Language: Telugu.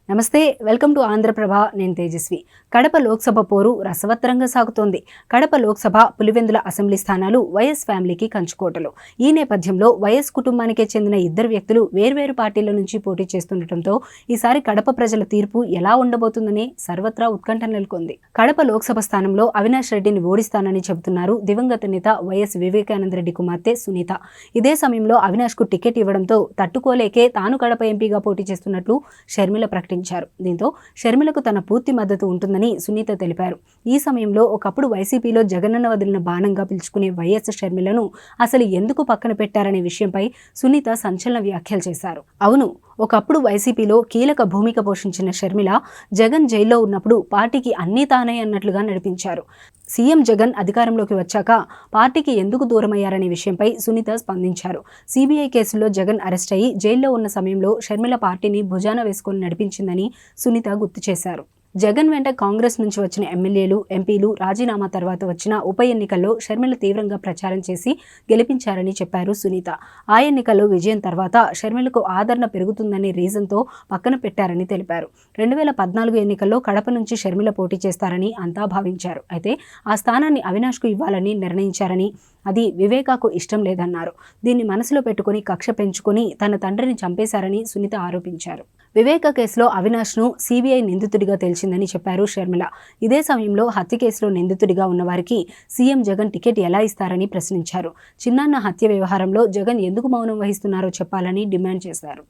నమస్తే, వెల్కమ్ టు ఆంధ్రప్రభ. నేను తేజస్వి. కడప లోక్సభ పోరు రసవత్తరంగా సాగుతోంది. కడప లోక్సభ, పులివెందుల అసెంబ్లీ స్థానాలు వైఎస్ ఫ్యామిలీకి కంచుకోటలు. ఈ నేపథ్యంలో వైఎస్ కుటుంబానికే చెందిన ఇద్దరు వ్యక్తులు వేర్వేరు పార్టీల నుంచి పోటీ చేస్తుండటంతో ఈసారి కడప ప్రజల తీర్పు ఎలా ఉండబోతుందని సర్వత్రా ఉత్కంఠ నెలకొంది. కడప లోక్సభ స్థానంలో అవినాష్ రెడ్డిని ఓడిస్తానని చెబుతున్నారు దివంగత నేత వైఎస్ వివేకానందరెడ్డి కుమార్తె సునీత. ఇదే సమయంలో అవినాష్ కు టికెట్ ఇవ్వడంతో తట్టుకోలేకే తాను కడప ఎంపీగా పోటీ చేస్తున్నట్లు షర్మిల ప్రకటించారు. దీంతో షర్మిలకు తన పూర్తి మద్దతు ఉంటుందని సునీత తెలిపారు. ఈ సమయంలో ఒకప్పుడు వైసీపీలో జగనన్న వదిలిన బాణంగా పిలుచుకునే వైఎస్ షర్మిలను అసలు ఎందుకు పక్కన పెట్టారనే విషయంపై సునీత సంచలన వ్యాఖ్యలు చేశారు. అవును, ఒకప్పుడు వైసీపీలో కీలక భూమిక పోషించిన షర్మిల జగన్ జైల్లో ఉన్నప్పుడు పార్టీకి అన్నీ తానే అన్నట్లుగా నడిపించారు. సీఎం జగన్ అధికారంలోకి వచ్చాక పార్టీకి ఎందుకు దూరమయ్యారనే విషయంపై సునీత స్పందించారు. సిబిఐ కేసుల్లో జగన్ అరెస్ట్ అయ్యి జైల్లో ఉన్న సమయంలో షర్మిల పార్టీని భుజాన వేసుకొని నడిపించిందని సునీత గుర్తు చేశారు. జగన్ వెంట కాంగ్రెస్ నుంచి వచ్చిన ఎమ్మెల్యేలు, ఎంపీలు రాజీనామా తర్వాత వచ్చిన ఉప ఎన్నికల్లో షర్మిల తీవ్రంగా ప్రచారం చేసి గెలిపించారని చెప్పారు సునీత. ఆ ఎన్నికల్లో విజయం తర్వాత షర్మిలకు ఆదరణ పెరుగుతుందనే రీజన్తో పక్కన పెట్టారని తెలిపారు. 2014 ఎన్నికల్లో కడప నుంచి షర్మిల పోటీ చేస్తారని అంతా భావించారు. అయితే ఆ స్థానాన్ని అవినాష్కు ఇవ్వాలని నిర్ణయించారని, అది వివేకాకు ఇష్టం లేదన్నారు. దీన్ని మనసులో పెట్టుకుని కక్ష పెంచుకుని తన తండ్రిని చంపేశారని సునీత ఆరోపించారు. వివేక కేసులో అవినాష్ను సిబిఐ నిందితుడిగా తేల్చిందని చెప్పారు షర్మిల. ఇదే సమయంలో హత్య కేసులో నిందితుడిగా ఉన్నవారికి సీఎం జగన్ టికెట్ ఎలా ఇస్తారని ప్రశ్నించారు. చిన్నాన్న హత్య వ్యవహారంలో జగన్ ఎందుకు మౌనం వహిస్తున్నారో చెప్పాలని డిమాండ్ చేశారు.